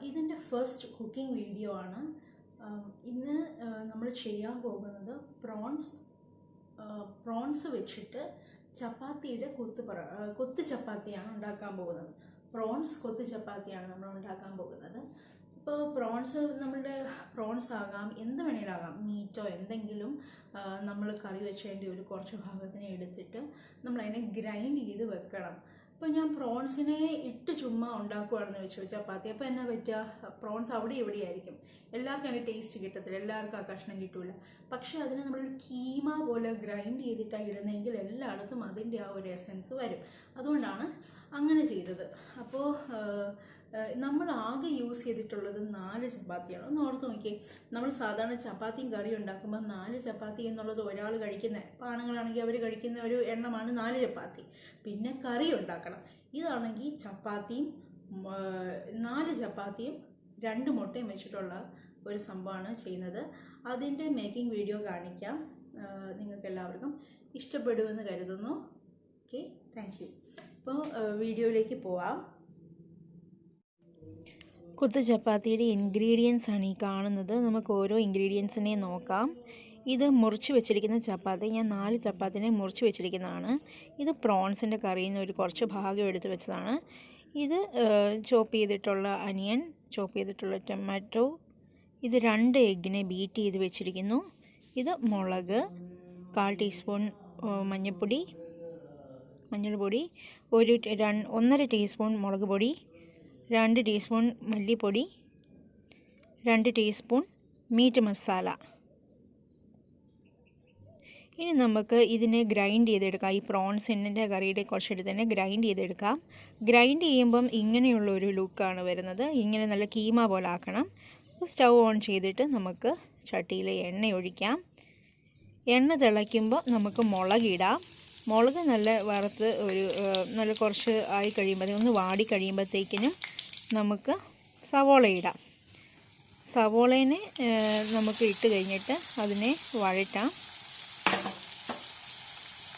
ഇതിൻ്റെ first cooking video ആണ്. ഇന്ന് നമ്മൾ ചെയ്യാൻ പോകുന്നത് പ്രോൺസ് വെച്ചിട്ട് ചപ്പാത്തിയുടെ കൊത്ത് ചപ്പാത്തിയാണ് ഉണ്ടാക്കാൻ പോകുന്നത്. കൊത്ത് ചപ്പാത്തിയാണ് നമ്മൾ ഉണ്ടാക്കാൻ പോകുന്നത്. ഇപ്പോൾ നമ്മളുടെ പ്രോൺസ് ആകാം, എന്ത് വേണേലാകാം, മീറ്റോ എന്തെങ്കിലും നമ്മൾ കറി വെച്ചതിൻ്റെ ഒരു കുറച്ച് ഭാഗത്തിനെ എടുത്തിട്ട് നമ്മളതിനെ ഗ്രൈൻഡ് ചെയ്ത് വെക്കണം. അപ്പോൾ ഞാൻ പ്രോൺസിനെ ഇട്ട് ചുമ്മാ ഉണ്ടാക്കുകയാണെന്ന് വെച്ചു ചപ്പാത്തി. അപ്പോൾ എന്നാ പറ്റുക, പ്രോൺസ് അവിടെ ഇവിടെ ആയിരിക്കും, എല്ലാവർക്കും അതിൻ്റെ ടേസ്റ്റ് കിട്ടത്തില്ല, എല്ലാവർക്കും ആ കഷ്ണം കിട്ടില്ല. പക്ഷേ അതിനെ നമ്മളൊരു കീമ പോലെ ഗ്രൈൻഡ് ചെയ്തിട്ടാണ് ഇടുന്നതെങ്കിൽ എല്ലായിടത്തും അതിൻ്റെ ആ ഒരു എസൻസ് വരും. അതുകൊണ്ടാണ് അങ്ങനെ ചെയ്തത്. അപ്പോൾ നമ്മൾ ആകെ യൂസ് ചെയ്തിട്ടുള്ളത് 4 ചപ്പാത്തിയാണ്. ഒന്ന് ഓർത്ത് നോക്കിയേ, നമ്മൾ സാധാരണ ചപ്പാത്തിയും കറിയും ഉണ്ടാക്കുമ്പോൾ 4 ചപ്പാത്തി എന്നുള്ളത് ഒരാൾ കഴിക്കുന്ന, ഇപ്പോൾ ആണുങ്ങളാണെങ്കിൽ അവർ കഴിക്കുന്ന ഒരു എണ്ണമാണ് 4 ചപ്പാത്തി. പിന്നെ കറി ഉണ്ടാക്കണം. ഇതാണെങ്കിൽ ചപ്പാത്തിയും 4 ചപ്പാത്തിയും 2 മുട്ടയും വെച്ചിട്ടുള്ള ഒരു സംഭവമാണ് ചെയ്യുന്നത്. അതിൻ്റെ മേക്കിംഗ് വീഡിയോ കാണിക്കാം. നിങ്ങൾക്ക് എല്ലാവർക്കും ഇഷ്ടപ്പെടുമെന്ന് കരുതുന്നു. Okay, thank you. അപ്പോൾ വീഡിയോയിലേക്ക് പോവാം. കൊത്ത് ചപ്പാത്തിയുടെ ഇൻഗ്രീഡിയൻസ് ആണ് ഈ കാണുന്നത്. നമുക്ക് ഓരോ ഇൻഗ്രീഡിയൻസിനെ നോക്കാം. ഇത് മുറിച്ച് വെച്ചിരിക്കുന്ന ചപ്പാത്തി, ഞാൻ 4 ചപ്പാത്തിനെ മുറിച്ച് വെച്ചിരിക്കുന്നതാണ്. ഇത് പ്രോൺസിൻ്റെ കറിയിൽ നിന്ന് ഒരു കുറച്ച് ഭാഗം എടുത്ത് വെച്ചതാണ്. ഇത് ചോപ്പ് ചെയ്തിട്ടുള്ള അനിയൻ, ചോപ്പ് ചെയ്തിട്ടുള്ള ടൊമാറ്റോ, ഇത് 2 എഗ്ഗിനെ ബീറ്റ് ചെയ്ത് വെച്ചിരിക്കുന്നു. ഇത് മുളക്, 1/4 ടീസ്പൂൺ മഞ്ഞൾപ്പൊടി, 1.5 ടീസ്പൂൺ മുളക് പൊടി, 2 ടീസ്പൂൺ മല്ലിപ്പൊടി, 2 ടീസ്പൂൺ മീറ്റ് മസാല. ഇനി നമുക്ക് ഇതിനെ ഗ്രൈൻഡ് ചെയ്തെടുക്കാം. ഈ പ്രോൺസിൻ്റെ കറിയുടെ കുറച്ചെടുത്ത് തന്നെ ഗ്രൈൻഡ് ചെയ്തെടുക്കാം. ഗ്രൈൻഡ് ചെയ്യുമ്പം ഇങ്ങനെയുള്ളൊരു ലുക്കാണ് വരുന്നത്. ഇങ്ങനെ നല്ല കീമ പോലെ ആക്കണം. സ്റ്റൗ ഓൺ ചെയ്തിട്ട് നമുക്ക് ചട്ടിയിൽ എണ്ണ ഒഴിക്കാം. എണ്ണ തിളയ്ക്കുമ്പോൾ നമുക്ക് മുളകിടാം. മുളക് നല്ല വറുത്ത് നല്ല കുറച്ച് ആയി കഴിയുമ്പോൾ, ഒന്ന് വാടി കഴിയുമ്പോഴത്തേക്കിനും നമുക്ക് സവോള ഇടാം. സവോളേനെ നമുക്ക് ഇട്ട് കഴിഞ്ഞിട്ട് അതിനെ വഴറ്റാം.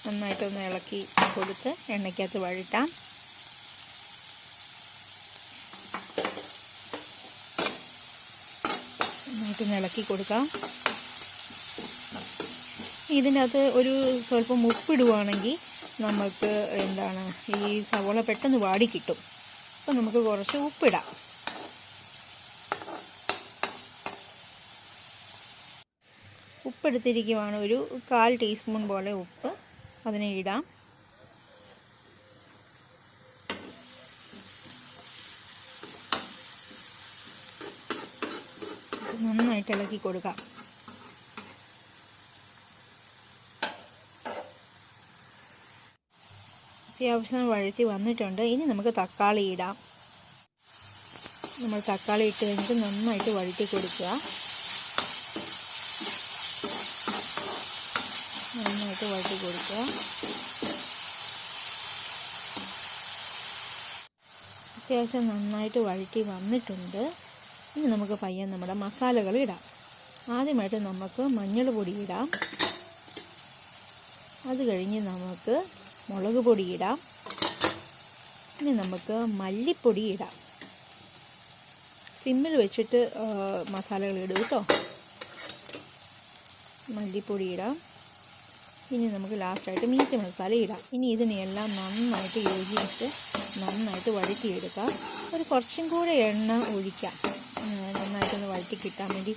നന്നായിട്ടൊന്ന് ഇളക്കി കൊടുത്ത് എണ്ണയ്ക്കകത്ത് വഴറ്റാം. നന്നായിട്ടൊന്ന് ഇളക്കി കൊടുക്കാം. ഇതിനകത്ത് സ്വല്പം ഉപ്പിടുവാണെങ്കിൽ നമുക്ക് ഈ സവോള പെട്ടെന്ന് വാടി കിട്ടും. അപ്പോൾ നമുക്ക് കുറച്ച് ഉപ്പിടാം. ഉപ്പെടുത്തിരിക്കുവാണ്, ഒരു 1/4 ടീസ്പൂൺ പോലെ ഉപ്പ് അതിനെ ഇടാം. നന്നായിട്ട് ഇളക്കി കൊടുക്കാം. അത്യാവശ്യം വഴറ്റി വന്നിട്ടുണ്ട്. ഇനി നമുക്ക് തക്കാളി ഇടാം. നമ്മൾ തക്കാളി ഇട്ട് കഴിഞ്ഞിട്ട് നന്നായിട്ട് വഴറ്റി കൊടുക്കുക. നന്നായിട്ട് വഴറ്റി കൊടുക്കുക. അത്യാവശ്യം നന്നായിട്ട് വഴറ്റി വന്നിട്ടുണ്ട്. ഇനി നമുക്ക് പയ്യെ നമ്മുടെ മസാലകൾ ഇടാം. ആദ്യമായിട്ട് നമുക്ക് മഞ്ഞൾ പൊടി ഇടാം. അത് കഴിഞ്ഞ് നമുക്ക് മുളക് പൊടി ഇടാം. ഇനി നമുക്ക് മല്ലിപ്പൊടി ഇടാം. സിമ്മിൽ വെച്ചിട്ട് മസാലകൾ ഇടും കേട്ടോ. മല്ലിപ്പൊടി ഇടാം. ഇനി നമുക്ക് ലാസ്റ്റായിട്ട് മീറ്റ് മസാല ഇടാം. ഇനി ഇതിനെല്ലാം നന്നായിട്ട് യോജിപ്പിച്ച് നന്നായിട്ട് വഴറ്റിയെടുക്കാം. കുറച്ചും കൂടെ എണ്ണ ഒഴിക്കാം. നന്നായിട്ടൊന്ന് വഴറ്റി കിട്ടാൻ വേണ്ടി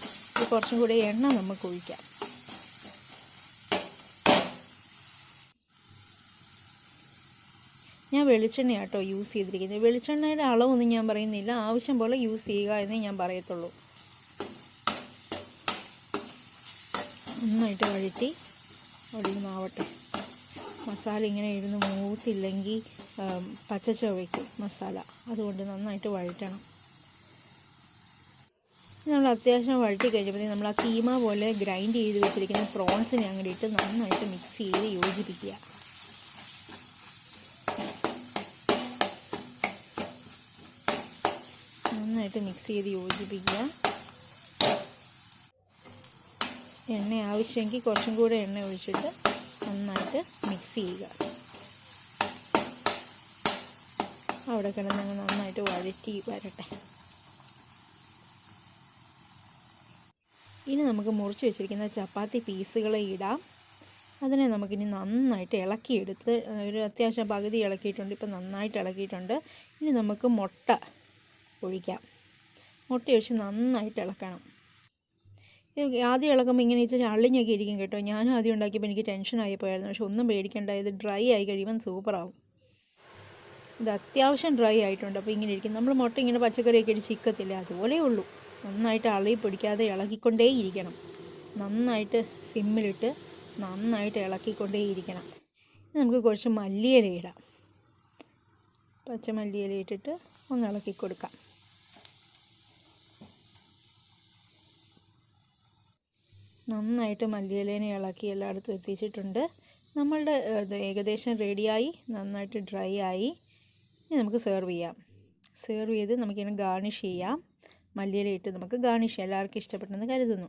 കുറച്ചും കൂടെ എണ്ണ നമുക്ക് ഒഴിക്കാം. ഞാൻ വെളിച്ചെണ്ണയാട്ടോ യൂസ് ചെയ്തിരിക്കുന്നത്. വെളിച്ചെണ്ണയുടെ അളവൊന്നും ഞാൻ പറയുന്നില്ല, ആവശ്യം പോലെ യൂസ് ചെയ്യുക എന്നേ ഞാൻ പറയത്തുള്ളൂ. നന്നായിട്ട് വഴറ്റിമാവട്ടെ. മസാല ഇങ്ങനെ ഇരുന്ന് മൂത്തില്ലെങ്കിൽ പച്ചച്ചോ വയ്ക്കും മസാല. അതുകൊണ്ട് നന്നായിട്ട് വഴറ്റണം. നമ്മൾ അത്യാവശ്യം വഴറ്റി കഴിഞ്ഞപ്പോഴത്തേക്കും നമ്മൾ ആ കീമ പോലെ ഗ്രൈൻഡ് ചെയ്ത് വെച്ചിരിക്കുന്ന പ്രോൺസിനെ അങ്ങോട്ട് ഇട്ട് നന്നായിട്ട് മിക്സ് ചെയ്ത് യോജിപ്പിക്കുക. നന്നായിട്ട് മിക്സ് ചെയ്ത് യോജിപ്പിക്കുക. എണ്ണ ആവശ്യമെങ്കിൽ കുറച്ചും കൂടെ എണ്ണ ഒഴിച്ചിട്ട് നന്നായിട്ട് മിക്സ് ചെയ്യുക. അവിടെ കിടന്ന് നന്നായിട്ട് വഴറ്റി വരട്ടെ. ഇനി നമുക്ക് മുറിച്ച് വെച്ചിരിക്കുന്ന ചപ്പാത്തി പീസുകളെ ഇടാം. അതിനെ നമുക്കിനി നന്നായിട്ട് ഇളക്കിയെടുത്ത് ഒരു അത്യാവശ്യം പകുതി ഇളക്കിയിട്ടുണ്ട്. ഇപ്പം നന്നായിട്ട് ഇളക്കിയിട്ടുണ്ട്. ഇനി നമുക്ക് മുട്ട ഒഴിക്കാം. മുട്ട ഒഴിച്ച് നന്നായിട്ട് ഇളക്കണം. ഇത് ആദ്യം ഇളക്കുമ്പോൾ ഇങ്ങനെ ഇച്ചിരി അള്ളിഞ്ഞൊക്കെ ഇരിക്കും കേട്ടോ. ഞാനും ആദ്യം ഉണ്ടാക്കിയപ്പോൾ എനിക്ക് ടെൻഷനായി പോയായിരുന്നു. പക്ഷെ ഒന്നും പേടിക്കേണ്ട, ഇത് ഡ്രൈ ആയി കഴിയുമ്പോൾ സൂപ്പറാവും. ഇത് അത്യാവശ്യം ഡ്രൈ ആയിട്ടുണ്ട്. അപ്പോൾ ഇങ്ങനെ ഇരിക്കും. നമ്മൾ മുട്ട ഇങ്ങനെ പച്ചക്കറിയൊക്കെ ഇട്ട് ചിക്കത്തില്ല, അതുപോലെ ഉള്ളൂ. നന്നായിട്ട് അളി പിടിക്കാതെ ഇളക്കിക്കൊണ്ടേ ഇരിക്കണം. നന്നായിട്ട് സിമ്മിലിട്ട് നന്നായിട്ട് ഇളക്കിക്കൊണ്ടേ ഇരിക്കണം. നമുക്ക് കുറച്ച് മല്ലിയില ഇടാം. പച്ചമല്ലിയില ഇട്ടിട്ട് ഒന്ന് ഇളക്കി കൊടുക്കാം. നന്നായിട്ട് മല്ലിയിലേനെ ഇളക്കി എല്ലായിടത്തും എത്തിച്ചിട്ടുണ്ട്. നമ്മളുടെ ഇത് ഏകദേശം റെഡിയായി, നന്നായിട്ട് ഡ്രൈ ആയി. ഇനി നമുക്ക് സെർവ് ചെയ്യാം. സെർവ് ചെയ്ത് നമുക്കിങ്ങനെ ഗാർണിഷ് ചെയ്യാം. മല്ലിയില ഇട്ട് നമുക്ക് ഗാർണിഷ് ചെയ്യാം. എല്ലാവർക്കും ഇഷ്ടപ്പെട്ടെന്ന് കരുതുന്നു.